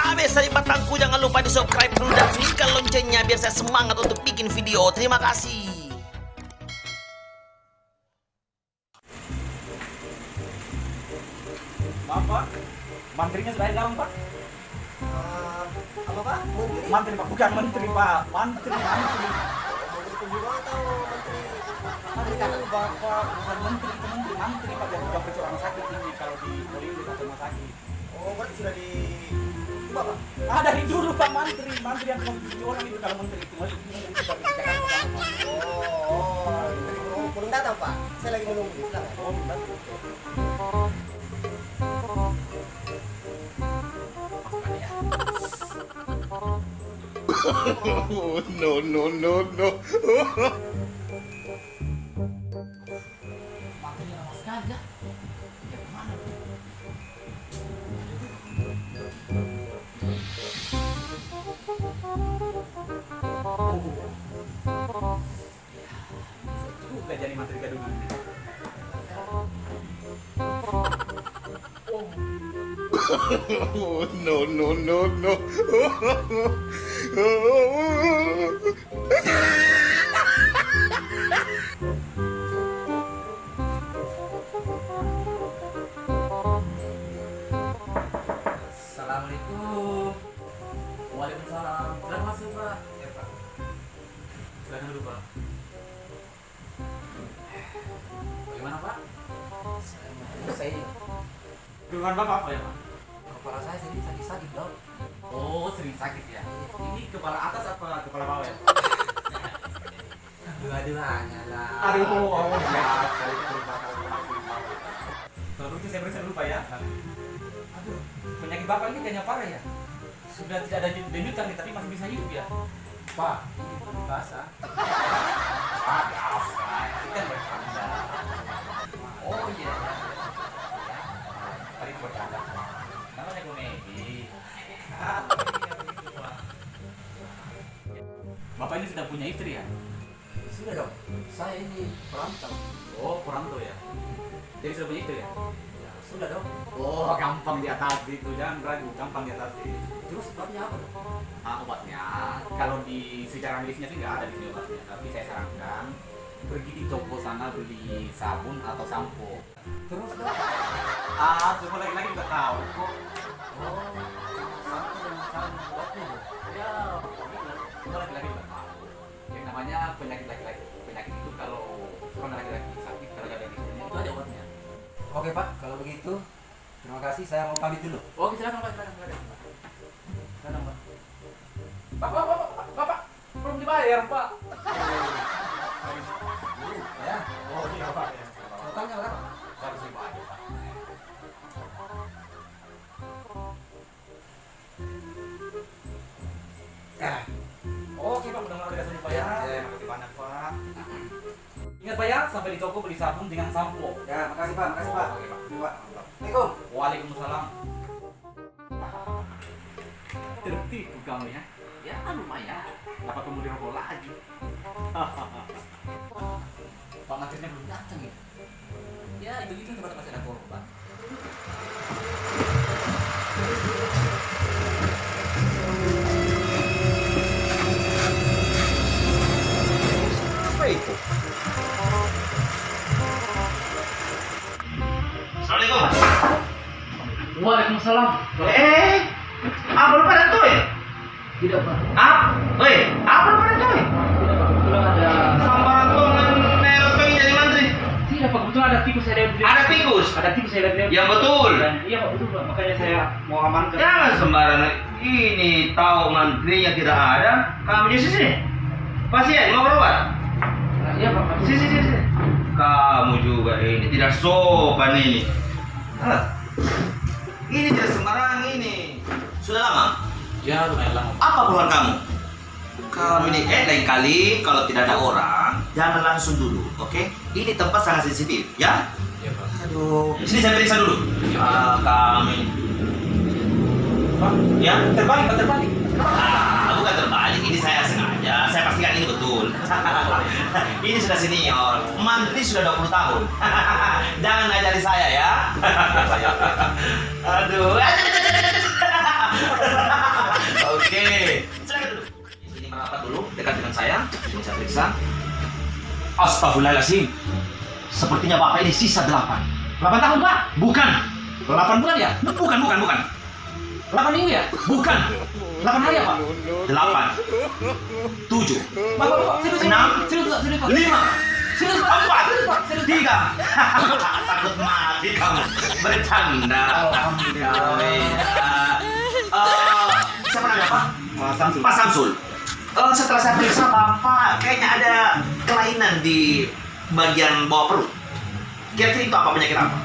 Habis dari batangku, jangan lupa di subscribe dan nyalakan loncengnya biar saya semangat untuk bikin video. Terima kasih. Pak, mantrinya sudah di dalam, Pak. Apa Pak? Menteri? Mantri, Pak. Bukan menteri, Pak. Mantri. Menteri Kunjungan atau menteri? Mantri kan Bapak, bukan menteri, itu menteri. Mantri, Pak. Yang sudah periksa orang sakit ini kalau di Polis atau rumah sakit. Oh, berarti sudah di Pak? Dari dulu, Pak, mantri. Mantri yang konsumsi orang itu kalau menteri itu. Menteri itu sudah dikerjakan, Pak. Belum datang Pak. Saya lagi menunggu. Silakan. Oh, benar. No, no, no, no. Mantrinya lama sekali, ya. Ya, kemana? Juga jadi mantri gadungan. No, no, no, no. Assalamualaikum. Waalaikumsalam. Silakan masuk, Pak. Ya, Pak. Silakan dulu, Pak. Bagaimana, Pak? Saya Dengan Bapak apa ya, Pak? kepala saya sering sakit-sakit, Dok. Oh, sering sakit ya. Ini kepala atas apa kepala bawah ya? Dua-duanya lah. Aduh, oh, ya. Saya itu berbakar. Kalau begitu saya periksa dulu, Pak ya. Aduh, penyakit Bapak ini kayaknya parah ya. Sudah tidak ada denyutan nih, tapi masih bisa hidup ya. Pak, ini belum basah. Ah, biasa. Ini kan bercanda. Oh iya, ya. Tadi bercanda. Namanya komedi. Bapak ini sudah punya istri ya? Sudah, Dok. Saya ini perantau. Oh, perantau ya. Jadi sudah punya istri ya? Ya, sudah, Dok. Oh, gampang di atas itu, jangan ragu, gampang di atas itu. Terus obatnya apa, Dok? Obatnya, kalau di secara medisnya sih nggak ada di sini obatnya, tapi saya sarankan pergi di toko sana beli sabun atau sampo. Terus, Dok? Semua laki-laki juga tahu kok. Oh, sampai dengan saran obatnya, Dok. Ya, semua laki-laki juga tahu. Yang namanya penyakit laki-laki, penyakit itu kalau orang laki-laki sakit kalau ada di sini itu ada obatnya. Oke, Pak. Kalau begitu, terima kasih. Saya mau pamit dulu. Oke, silakan Pak, silakan. Silakan, Pak. Bapak, belum dibayar Pak. Ya. Oh iya Pak. Totalnya berapa? 100.000 aja Pak. Oke Pak, mudah-mudahan ada kasih Pak ya. Terima kasih banyak Pak. Ingat Pak ya, sampai di toko beli sabun dengan sampo. Ya, makasih, Pak. Makasih, Pak. Oke Pak. Terima kasih, Pak. Assalamualaikum. Waalaikumsalam. Tertipu kamu ya? Ya lumayan. Dapat kamu dirokok lagi. Pak Mantirnya belum datang ya? Ya begitu tempat masih ada korban. Apa itu? Assalamualaikum. Waalaikumsalam. Apa lu pada tuh ya? Tidak, Pak. Apa lu pada tuh ya? Tidak, Pak. Kebetulan ada... Sambaran tuh ngerotoin jadi menteri. Tidak, Pak. Kebetulan ada tikus saya lihat. Ada tikus. Ada tikus saya lihat. Yang betul. Iya, Pak. Betul, Pak. Makanya saya mau amankan. Jangan sembarangan. Ini tahu menterinya tidak ada. Kamu di sini. Pasien mau berobat. Iya, Pak. Sini. Kamu juga ini tidak sopan ini. Ini tidak sembarangan ini. Sudah lama? Ya, lumayan lama. Apa keluhan kamu? Kamu ini lain kali kalau tidak ada orang jangan langsung dulu, oke? Ini tempat sangat sensitif, ya? Iya, Pak. Aduh, sini saya periksa dulu. Kamu ini. Pak, Ya? terbalik, Pak, terbalik. Bukan terbalik, ini saya sengaja. Saya pastikan ini betul. Ini sudah senior, mantri sudah 20 tahun. Jangan ngajari saya ya. Aduh. periksa. Astagfirullahaladzim. Sepertinya Bapak ini sisa 8. 8 tahun Pak? Bukan. 8 bulan ya? Bukan. 8 minggu ya? Bukan. 8 hari ya Pak? 8. 7. Bapak, serius, Enam. serius Pak? 5. Serius Pak? 4. 3. Takut mati kamu. Bercanda. Alhamdulillah. Siapa namanya Pak? Samsul. Pak Samsul. Setelah saya periksa Bapak kayaknya ada kelainan di bagian bawah perut. Kira-kira itu apa, penyakit apa?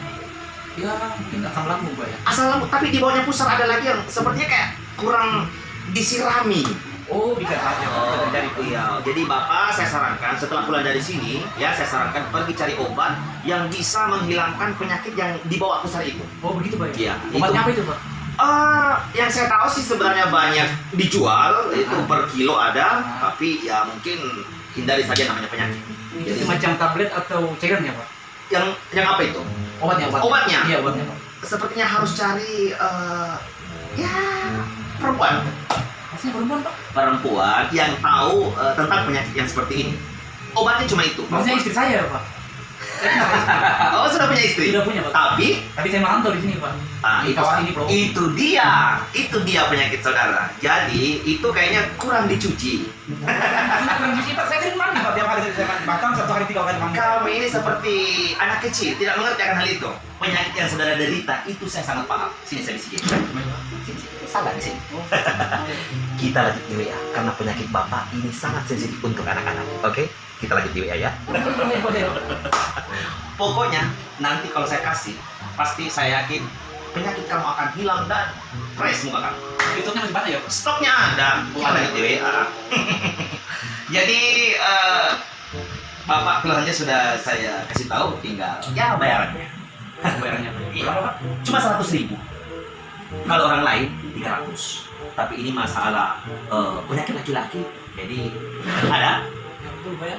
Ya, mungkin asam lambung Pak ya? Asal lambung, tapi di bawahnya pusar ada lagi yang sepertinya kayak kurang disirami. Oh, bisa saja. Bisa terjadi Pak. Iya, jadi Bapak saya sarankan setelah pulang dari sini, ya saya sarankan pergi cari obat yang bisa menghilangkan penyakit yang di bawah pusar itu. Oh, begitu Pak ya? Iya, Obatnya itu. apa itu Pak? Yang saya tahu sih sebenarnya banyak dijual, itu per kilo ada, tapi ya mungkin hindari saja namanya penyakit. Itu semacam tablet atau cairannya Pak? Yang apa itu? Obatnya. Obatnya? Iya, obatnya Pak. Sepertinya harus cari ya perempuan. Maksudnya perempuan Pak? Perempuan yang tahu tentang penyakit yang seperti ini. Obatnya cuma itu. Maksudnya istri saya Pak? Oh, sudah punya istri? Sudah punya Pak. Tapi Tapi saya merantau di sini Pak. Di kawasan ini Bro. itu dia penyakit saudara. Jadi itu kayaknya kurang dicuci. Kurang cuci Pak, saya sering mandi Pak. Tiap hari saya mandi. Bahkan 1 hari 3 kali mandi. Kamu ini seperti anak kecil, tidak mengerti akan hal itu. Penyakit yang saudara derita itu saya sangat paham. Sini saya bisikin. Sini. Sabar di sini. Kita lanjut di WA karena penyakit Bapak ini sangat sensitif untuk anak-anak. Oke? Kita lanjut di WA ya. Pokoknya nanti kalau saya kasih, pasti saya yakin penyakit kamu akan hilang dan fresh muka kamu. Stoknya masih banyak ya Pak? Stoknya ada. Kita lanjut di WA. Jadi Bapak keluhannya sudah saya kasih tahu, tinggal ya bayarannya. Bayarannya Pak. Iya. Cuma 100.000. Kalau orang lain 300. Tapi ini masalah penyakit laki-laki. Jadi ada. Betul Pak ya?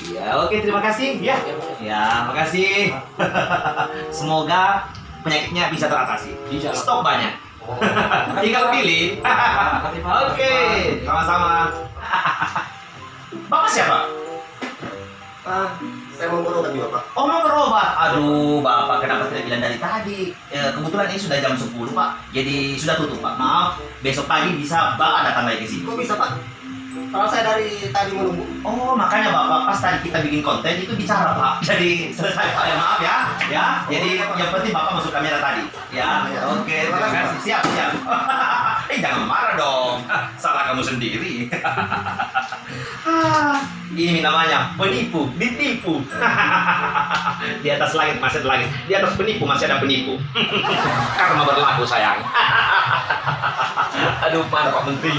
Ya, oke, terima kasih. Ya. Ya, makasih. Semoga penyakitnya bisa teratasi. Insya Allah. Stok banyak. Tinggal pilih. Makasih, Pak. Oke, sama-sama. Bapak siapa? Saya mau berobat juga Pak. Oh, mau berobat. Aduh, Bapak kenapa tidak bilang dari tadi? Kebetulan ini sudah jam 10, Pak. Jadi sudah tutup, Pak. Maaf, besok pagi bisa Bapak datang lagi ke sini. Kok bisa Pak? Kalau saya dari tadi menunggu. Oh, makanya Bapak pas tadi kita bikin konten itu bicara, Pak. Jadi selesai, Pak. Ya, maaf ya. Ya, jadi yang penting Bapak masuk kamera tadi. Ya, oke. Terima kasih. Siap. Jangan marah dong. Salah kamu sendiri. Ini namanya penipu, ditipu. Di atas langit masih ada langit. Di atas penipu masih ada penipu. Karma berlaku sayang. Aduh, mana Pak Menteri?